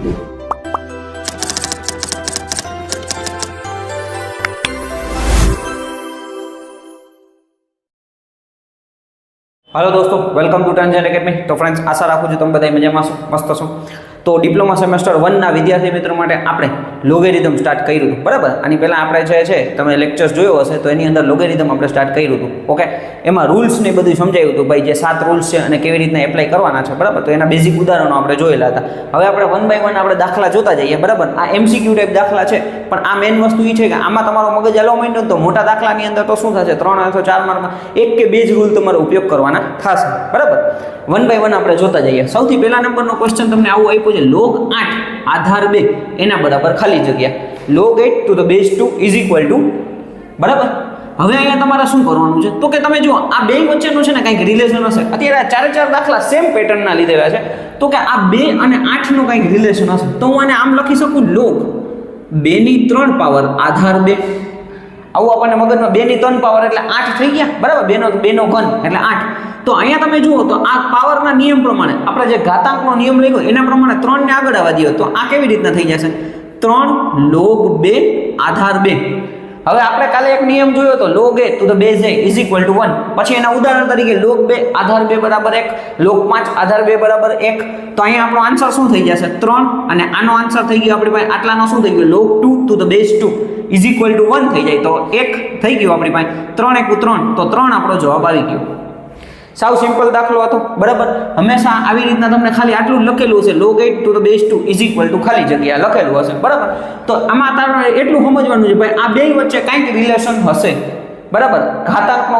Hello दोस्तों, welcome to ट्रांजेंट academy. तो friends, आशा राखું છું તમે બધા મજામાં છો, મસ્ત છો। તો ડિપ્લોમા સેમેસ્ટર 1 ના વિદ્યાર્થી મિત્રો માટે આપણે લોગેરિધમ સ્ટાર્ટ કર્યું હતું, બરાબર। આની પહેલાં આપણે જે છે તમે લેક્ચર્સ જોયો હશે, તો એની અંદર લોગેરિધમ આપણે સ્ટાર્ટ કર્યું હતું, ઓકે। એમાં રૂલ્સ ને બધું સમજાવ્યું હતું, ભાઈ જે 7 રૂલ્સ છે અને કેવી રીતના એપ્લાય કરવાના છે, બરાબર। તો એના બેઝિક ઉદાહરણો આપણે જોયેલા હતા। હવે આપણે 1 બાય 1 આપણે દાખલા જોતા જઈએ, બરાબર। આ એમસીક્યુ ટાઈપ દાખલા છે, પણ આ મેઇન વસ્તુ એ છે કે આમાં તમારો મગજ હલવા માંડ્યો તો મોટા દાખલાની અંદર તો શું થશે, 3 અથવા 4 માર્કમાં એક કે બે જ રૂલ તમારો ઉપયોગ કરવાના થશે, બરાબર। 1 બાય 1 આપણે જોતા જઈએ। સૌથી પહેલા નંબરનો ક્વેશ્ચન તમને આવું આપ્યો છે, log 8 આધાર 2 એના બરાબર ખાલી જગ્યા log 8 to the base 2 is equal to, બરાબર। હવે અહીંયા તમારે શું કરવાનું છે, તો કે તમે જુઓ આ બે વચ્ચેનું છે ને કંઈક રિલેશન હશે। અત્યારે આ 4 દાખલા સેમ પેટર્નના લીધેલા છે, તો કે આ 2 અને 8 નું કંઈક રિલેશન હશે, તો હું આને આમ લખી શકું, log 2 ની 3 પાવર આધાર 2। આવું આપણને મગજમાં 2 ની 3 પાવર એટલે 8 થઈ ગયા, બરાબર। 2 નો ઘન એટલે 8। તો અહીંયા તમે જુઓ તો આ પાવરના નિયમ પ્રમાણે આપણે જે ઘાતાંકનો નિયમ લખ્યો એના પ્રમાણે 3 ને આગળ આવવા દો, તો આ કેવી રીતના થઈ જશે, 3 log 2 આધાર 2। હવે આપણે કાલે એક નિયમ જોયો તો log a to the base a is equal to 1। પછી એના ઉદાહરણ તરીકે log 2 આધાર 2 બરાબર 1, log 5 આધાર 2 બરાબર 1। તો અહીંયા આપણો આન્સર શું થઈ જશે, 3, અને આનો આન્સર થઈ ગયો આપણી પાસે આટલાનો શું થઈ ગયો, log 2 to the base 2 is equal to 1 થઈ જાય, તો 1 થઈ ગયો આપણી પાસે, 3 × 3, તો 3 આપણો જવાબ આવી ગયો। સાવ સિમ્પલ દાખલો હતો, બરાબર। હંમેશા આવી રીતના તમને ખાલી આટલું જ લખેલું હશે, log 8 to the base 2 is equal to ખાલી જગ્યા લખેલું હશે, બરાબર। તો આમાં તારે એટલું સમજવાનું છે ભાઈ આ બે વચ્ચે કંઈક રિલેશન હશે, બરાબર।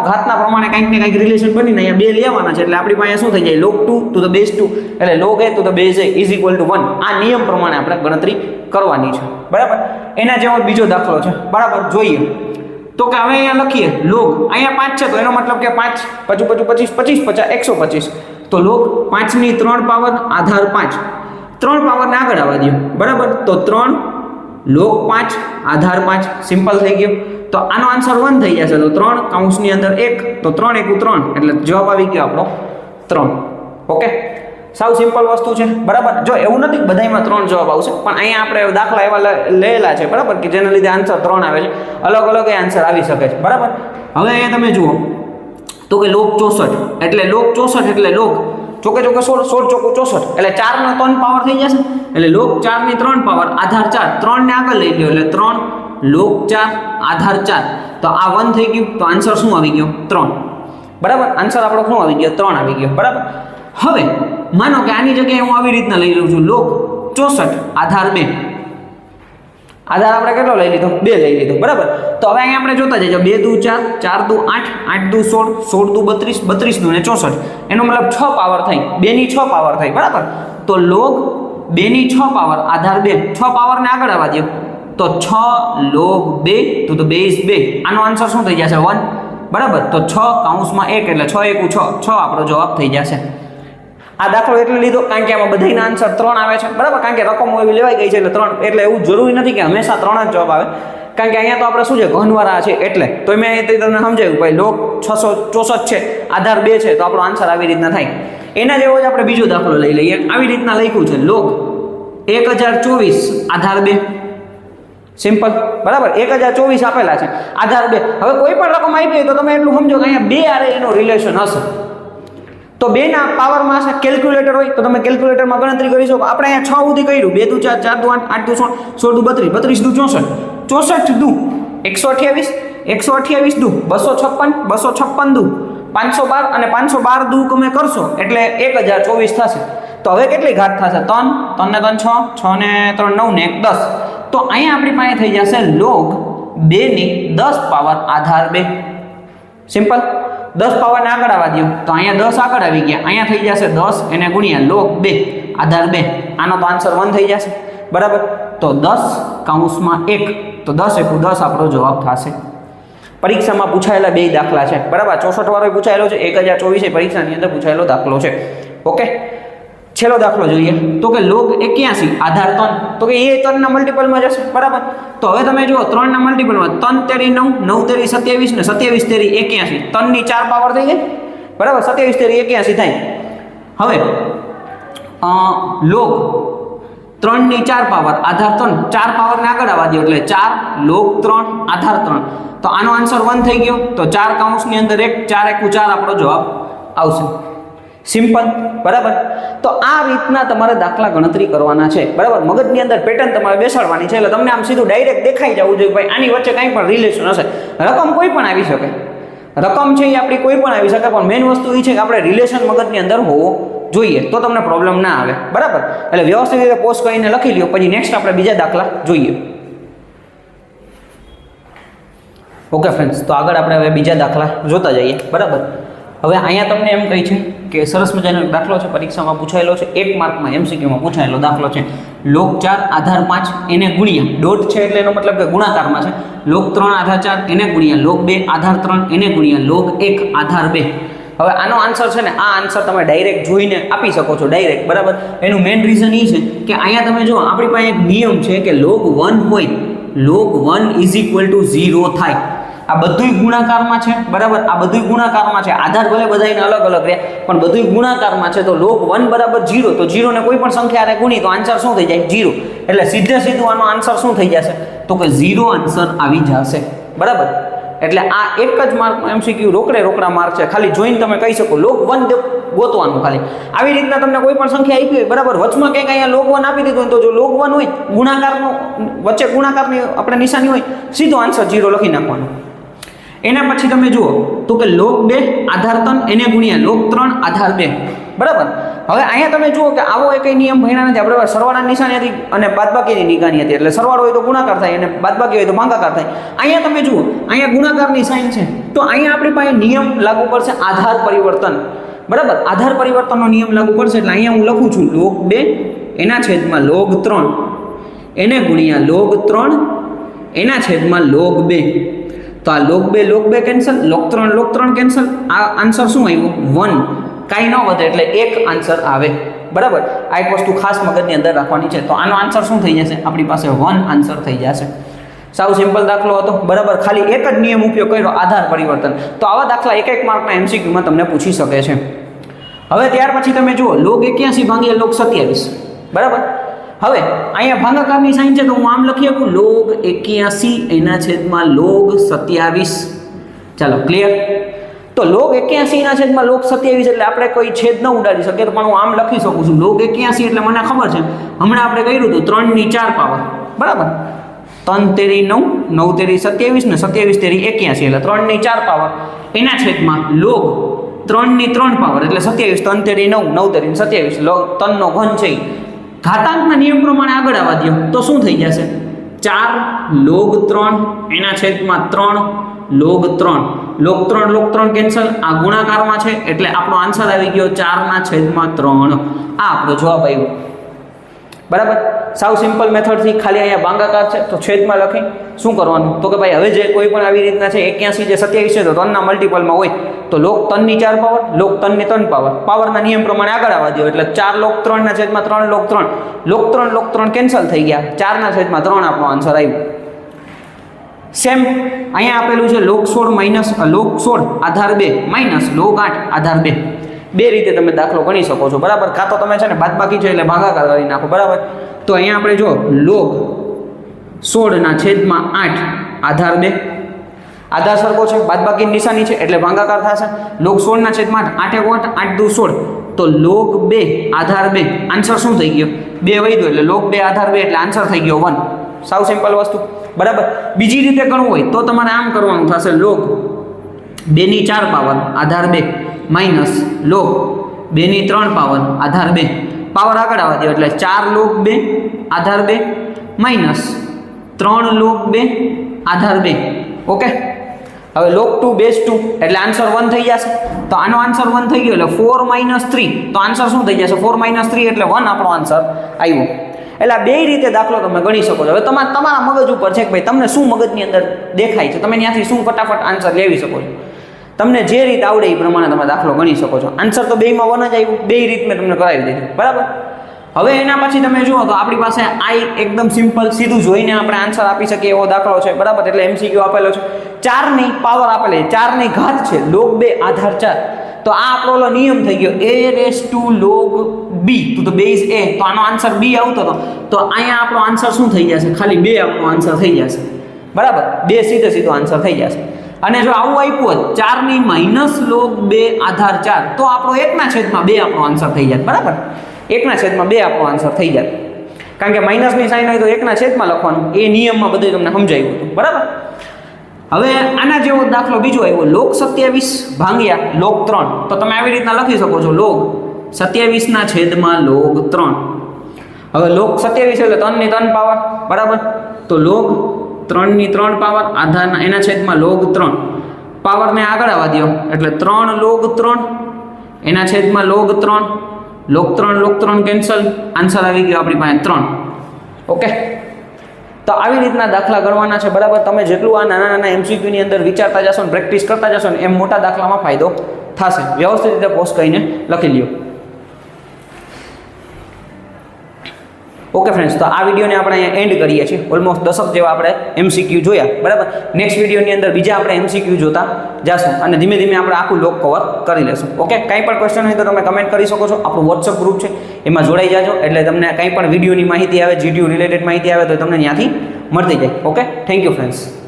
ઘાતના પ્રમાણે કંઈક ને કંઈક રિલેશન બનીને અહીંયા બે લેવાના છે, એટલે આપણી પાસે શું થઈ જાય, log 2 to the base 2 એટલે log a to the base a is equal to 1। આ નિયમ પ્રમાણે આપણે ગણતરી કરવાની છે, બરાબર। એના જેવો બીજો દાખલો છે, બરાબર, જોઈએ। તો કે હવે અહીંયા લખીએ log, અહીંયા 5 છે તો એનો મતલબ કે 5 25 25 50 125, તો log 5 ની 3 પાવર આધાર 5, 3 પાવરને આગળ આવવા દો, બરાબર। તો 3 log 5 આધાર 5 સિમ્પલ થઈ ગયો, તો આનો આન્સર 1 થઈ જશે, તો 3 કૌંસની અંદર 1, તો 3 × 3 એટલે જવાબ આવી ગયો આપણો 3, ઓકે। સાવ સિમ્પલ વસ્તુ છે, બરાબર। જો એવું નથી બધામાં 3 જવાબ આવશે, પણ અહીંયા આપણે દાખલા એવા લેલા છે, બરાબર, કે જેના લીધે આન્સર 3 આવે છે, અલગ અલગ એ આન્સર આવી શકે છે, બરાબર। હવે અહીંયા તમે જુઓ તો કે log 64 એટલે log 64 એટલે log ચોકે 16 ચોકું 64 એટલે 4 નો 3 પાવર થઈ જશે, એટલે log 4 ની 3 પાવર આધાર 4, 3 ને આગળ લઈ લ્યો એટલે 3 log 4 આધાર 4, તો આ 1 થઈ ગયું, તો આન્સર શું આવી ગયો, 3, બરાબર। આન્સર આપણો શું આવી ગયો, 3 આવી ગયો, બરાબર। હવે માનો કે આની જગ્યાએ હું આવી રીતના લઈ લઉં છું, log 64 આધાર 2, આધાર આપણે કેટલો લઈ લીધો, 2 લઈ લીધો, બરાબર। તો હવે અહીંયા આપણે જોતા જઈએ, 2 દુ 4, 4 દુ 8, 8 દુ 16, 16 દુ 32, 32 દુ ને 64, એનો મતલબ 6 પાવર થઈ, 2 ની 6 પાવર થઈ, બરાબર। તો log 2 ની 6 પાવર આધાર 2, 6 પાવરને આગળ આવવા દો, તો 6 log 2 to the base 2, આનો આન્સર શું થઈ જશે, 1, બરાબર। તો 6 કૌંસમાં 1 એટલે 6 × 6, 6 આપણો જવાબ થઈ જશે। આ દાખલો એટલે લીધો કારણ કે આમાં બધાના આન્સર 3 આવે છે, બરાબર, કારણ કે રકમો એવી લેવાઈ ગઈ છે એટલે 3, એટલે એવું જરૂરી નથી કે હંમેશા 3 જ જવાબ આવે, કારણ કે અહીંયા તો આપણે શું છે, ઘનવાળા છે, એટલે તો મેં તમને સમજાવ્યું ભાઈ log 664 છે આધાર 2 છે, તો આપણો આન્સર આવી રીતના થાય। એના જેવો જ આપણે બીજો દાખલો લઈ લઈએ, આવી રીતના લખ્યું છે, log 1024 આધાર 2, સિમ્પલ, બરાબર। 1024 આપેલા છે આધાર 2। હવે કોઈ પણ રકમ આપી હોય તો તમે એટલું સમજો કે અહીંયા 2 આરે એનો રિલેશન હશે, તો 2 ના પાવરમાં છે, કેલ્ક્યુલેટર હોય તો તમે કેલ્ક્યુલેટરમાં ગણતરી કરી શકો। આપણે અહીંયા 6 સુધી કર્યું, 2 દુ 4, 4 દુ 8, 8 દુ 16, 16 દુ 32, 32 દુ 64, 64 દુ 128, 128 દુ 256, 256 દુ 512, અને 512 દુ તમે કરશો એટલે 1024 થશે। તો હવે કેટલી ઘાત થશે, 3, 3 ને 3 6, 6 ને 3 9 ને 1 10, તો અહીંયા આપણી પાસે થઈ જશે log 2 ની 10 પાવર આધાર 2, સિમ્પલ। 10 પાવરને આગળ આવવા દો, તો અહીંયા 10 આગળ આવી ગયા, અહીંયા થઈ જશે 10 એને ગુણ્યા log 2 આધાર 2, આનો તો આન્સર 1 થઈ જશે, બરાબર। તો 10 કૌંસમાં 1, તો 10 × 10 આપણો જવાબ થશે। પરીક્ષામાં પૂછાયેલા બે દાખલા છે, બરાબર। 64 વાળો પૂછાયેલો છે, 1024 પરીક્ષાની અંદર પૂછાયેલો દાખલો છે, ઓકે। છેલ્લો દાખલો જોઈએ, તો કે log 81 આધાર 3, તો કે એ 3 ના મલ્ટીપલમાં જશે, બરાબર। તો હવે તમે જુઓ 3 ના મલ્ટીપલમાં 3 તેરી 9, 9 તેરી 27 ને 27 તેરી 81, 3 ની 4 પાવર થઈ જાય, બરાબર। 27 તેરી 81 થાય। હવે log 3 ની 4 પાવર આધાર 3, 4 પાવરને આગળ આવવા દો એટલે 4 log 3 આધાર 3. તો આનો આન્સર 1 થઈ ગયો. તો 4 કૌંસની અંદર 1, 4 × 4 આપણો જવાબ આવશે. સિમ્પલ, બરાબર. તો આ રીતના તમારે દાખલા ગણતરી કરવાના છે, બરાબર. મગજની અંદર પેટર્ન તમારે બેસાડવાની છે એટલે તમને આમ સીધું ડાયરેક્ટ દેખાઈ જવું જોઈએ ભાઈ આની વચ્ચે કંઈ પણ રિલેશન હશે. રકમ કોઈ પણ આવી શકે, રકમ છે એ આપણી કોઈ પણ આવી શકે, પણ મેઇન વસ્તુ એ છે કે આપણે રિલેશન મગજની અંદર હોવો જોઈએ તો તમને પ્રોબ્લેમ ના આવે, બરાબર. એટલે વ્યવસ્થિત રીતે પોઝ કરીને લખી લ્યો, પછી નેક્સ્ટ આપણે બીજા દાખલા જોઈએ. ઓકે ફ્રેન્ડ્સ, તો આગળ આપણે હવે બીજા દાખલા જોતા જઈએ, બરાબર. હવે અહીંયા તમને એમ કહી છે કે સરસ મજાનો એક દાખલો છે, પરીક્ષામાં પૂછાયેલો છે, 1 માર્કમાં MCQમાં પૂછાયેલો દાખલો છે. log 4 આધાર 5 એને ગુણ્યા ડોટ છે એટલે એનો મતલબ કે ગુણાકારમાં છે. log 3 આધાર 4 એને ગુણ્યા log 2 આધાર 3 એને ગુણ્યા log 1 આધાર 2. હવે આનો આન્સર છે ને, આ આન્સર તમે ડાયરેક્ટ જોઈને આપી શકો છો, ડાયરેક્ટ, બરાબર. એનું મેઇન રીઝન એ છે કે અહીંયા તમે જો આપણી પાસે એક નિયમ છે કે log 1 હોય, log 1 = 0 થાય. આ બધુંય ગુણાકારમાં છે, બરાબર. આ બધુંય ગુણાકારમાં છે, આધાર ભલે બધાને અલગ અલગ રહે પણ બધુંય ગુણાકારમાં છે. તો log 1 = 0, તો 0 ને કોઈ પણ સંખ્યાને ગુણી તો આન્સર શું થઈ જાય? 0. એટલે સીધું આનો આન્સર શું થઈ જશે? તો કે 0 આન્સર આવી જશે, બરાબર. એટલે આ એક જ માર્કનો MCQ રોકડા માર્ક છે, ખાલી જોઈને તમે કહી શકો log 1 ગોતવાનું ખાલી. આવી રીતના તમને કોઈ પણ સંખ્યા આપી હોય, બરાબર, વચમાં કંઈક અહીંયા log 1 આપી દીધું હોય તો જો log 1 હોય ગુણાકારનો વચ્ચે ગુણાકારની આપણે નિશાની હોય, સીધો આન્સર 0 લખી નાખવાનો. એના પછી તમે જુઓ તો કે log 2 આધાર 3 એને ગુણ્યા log 3 આધાર 2, બરાબર. હવે અહીંયા તમે જુઓ કે આવો એક નિયમ ભણ્યા નથી આપણે. સરવાળાની નિશાની હતી અને બાદબાકીની નિશાની હતી, એટલે સરવાળો હોય તો ગુણાકાર થાય અને બાદબાકી હોય તો ભાગાકાર થાય. અહીંયા તમે જુઓ, અહીંયા ગુણાકારની સાઇન છે, તો અહીંયા આપણી પાસે નિયમ લાગુ પડશે આધાર પરિવર્તન, બરાબર. આધાર પરિવર્તનનો નિયમ લાગુ પડશે એટલે અહીંયા હું લખું છું log 2 એના છેદમાં log 3 એને ગુણ્યા log 3 એના છેદમાં log 2. તો આ log 2 કેન્સલ, log 3 કેન્સલ. આ આન્સર શું આવ્યું? 1. કાંઈ ન વધે એટલે 1 આન્સર આવે, બરાબર. આ એક વસ્તુ ખાસ મગજની અંદર રાખવાની છે. તો આનો આન્સર શું થઈ જશે? આપણી પાસે 1 આન્સર થઈ જશે. સાવ સિમ્પલ દાખલો હતો, બરાબર. ખાલી એક જ નિયમ ઉપયોગ કર્યો, આધાર પરિવર્તન. તો આવા દાખલા 1 માર્કના MCQમાં તમને પૂછી શકે છે. હવે ત્યાર પછી તમે જુઓ log 81 ભાગ્યા log 27, બરાબર. હવે અહીંયા ભાગાકારની સાઇન છે તો હું આમ લખી શકું log 81 એના છેદમાં log 27. ચાલો ક્લિયર. તો log 81 ના છેદમાં log 27 એટલે આપણે કોઈ છેદ ન ઉડાડી શકીએ, તો પણ હું આમ લખી શકું છું log 81 એટલે મને ખબર છે હમણાં આપણે કર્યું હતું 3 ની 4 પાવર, બરાબર. 3 તેરી 9, 9 તેરી 27 ને 27 તેરી 81 એટલે 3 ની 4 પાવર એના છેદમાં log 3 ની 3 પાવર એટલે 27, 3 તેરી 9, 9 તેરી 27, log 3 નો ઘન છે. ઘાતાંકના નિયમ પ્રમાણે આગળ આવવા દો તો શું થઈ જશે? 4 log 3 એના છેદમાં 3 log 3, log 3 કેન્સલ. આ ગુણાકારમાં છે એટલે આપણો આન્સર આવી ગયો 4/3. આ આપણો જવાબ આવ્યો, બરાબર. સાવ સિમ્પલ મેથડથી ખાલી અહીંયા ભાગાકાર છે તો છેદમાં લખી શું કરવાનું? તો કે ભાઈ હવે જે કોઈ પણ આવી રીતના છે 81 જે 27 છે તો 3 ના મલ્ટિપલમાં હોય તો log 3 ની 4 પાવર, log 3 ની 3 પાવર, પાવરના નિયમ પ્રમાણે આગળ આવવા દો એટલે 4 log 3 ના છેદમાં 3 log 3, log 3 કેન્સલ થઈ ગયા, 4 ના છેદમાં 3 આપણો આન્સર આવ્યો. સેમ અહીંયા આપેલું છે log 16 આધાર 2 માઇનસ log 8 આધાર 2. બે રીતે તમે દાખલો ગણી શકો છો, બરાબર. કાં તો તમે છે ને બાદબાકી છે એટલે ભાગાકાર કરી નાખો, બરાબર. તો અહીંયા આપણે જો log 16 ના છેદમાં 8 આધાર 2, આધાર સરખો છે, બાદબાકીની નિશાની છે એટલે ભાગાકાર થશે. log 16 ના છેદમાં 8, 8 8 2 16 તો log 2 આધાર 2. આન્સર શું થઈ ગયો? 2 વધ્યો એટલે log 2 આધાર 2 એટલે આન્સર થઈ ગયો 1. સાવ સિમ્પલ વસ્તુ, બરાબર. બીજી રીતે ગણવું હોય તો તમારે આમ કરવાનું થશે log 2 ની 4 પાવર આધાર 2 માઇનસ log 2 ની 3 પાવર આધાર 2. પાવર આગળ આવવા દો એટલે 4 log 2 આધાર 2 માઇનસ 3 log 2 આધાર 2. ઓકે. હવે log 2 બેઝ 2 એટલે આન્સર 1 થઈ જશે. તો આનો આન્સર 1 થઈ ગયો એટલે 4 - 3 તો આન્સર શું થઈ જશે? 4 - 3 એટલે 1 આપણો આન્સર આવ્યો. એટલે આ બે રીતે દાખલો તમે ગણી શકો છો. હવે તમારા મગજ ઉપર છે કે ભાઈ તમને શું મગજની અંદર દેખાય છે, તમે ત્યાંથી શું ફટાફટ આન્સર લેવી શકો છો. તમને જે રીત આવડે એ પ્રમાણે તમે દાખલો ગણી શકો છો. આન્સર તો બેયમાં 1 જ આવ્યું, બે રીત મેં તમને કરાવી દીધી, બરાબર. હવે એના પછી તમે જુઓ તો આપણી પાસે આ એકદમ સિમ્પલ સીધું જોઈને આપણે આન્સર આપી શકીએ એવો દાખલો છે, બરાબર. એટલે MCQ આપેલો છે, 4 ની પાવર આપેલી, 4 ની ઘાત છે log 2 આધાર 4. તો આ આપણો ઓલો નિયમ થઈ ગયો a⁻log b to the base a, તો આનો આન્સર b આવતો હતો, તો અહીંયા આપણો આન્સર શું થઈ જશે? ખાલી 2 આપણો આન્સર થઈ જશે, બરાબર? 2 સીધો આન્સર થઈ જશે. અને જો આવું આપ્યું હોત 4 - log 2 આધાર 4, તો આપણો 1/2 આપણો આન્સર થઈ જાય, બરાબર? 1/2 આપણો આન્સર થઈ જાય, કારણ કે માઇનસની સાઇન હોય તો 1/2 લખવાનું. એ નિયમમાં બધું તમને સમજાવ્યું હતું, બરાબર? હવે આના જેવો દાખલો બીજો આવ્યો, log 27 ભાગ્યા log 3, તો તમે આવી રીતના લખી શકો છો, log 27 / log 3. હવે log 27 એટલે 3 ની 3 પાવર, બરાબર? તો log 3 ની 3 પાવર આધારના એના છેદમાં log 3, પાવરને આગળ આવવા દો એટલે 3 log 3 એના છેદમાં log 3, log 3 કેન્સલ, આન્સર આવી ગયો આપણી પાસે 3. ઓકે, તો આવી રીતના દાખલા ગણવાના છે, બરાબર? તમે જેટલું આ નાના MCQ ની અંદર વિચારતા જશો ને પ્રેક્ટિસ કરતા જશો ને એમ મોટા દાખલામાં ફાયદો થશે. વ્યવસ્થિત રીતે પોસ્ટ કરીને લખી લ્યો. ઓકે ફ્રેન્ડ્સ, તો આ વિડીયોને આપણે અહીંયા એન્ડ કરીએ છીએ. ઓલમોસ્ટ 10 જેવા આપણે MCQ જોયા, બરાબર? નેક્સ્ટ વિડીયોની અંદર બીજા આપણે MCQ જોતા જશું અને ધીમે ધીમે આપણે આખું લોક કવર કરી લેશું. ઓકે, કંઈ પણ ક્વેશ્ચન હોય તો તમે કમેન્ટ કરી શકો છો. આપણું WhatsApp ગ્રુપ છે, એમાં જોડાઈ જાજો, એટલે તમને કંઈ પણ વિડીયોની માહિતી આવે, GTU રિલેટેડ માહિતી આવે તો તમને ત્યાંથી મળતી જાય. Okay, thank you friends.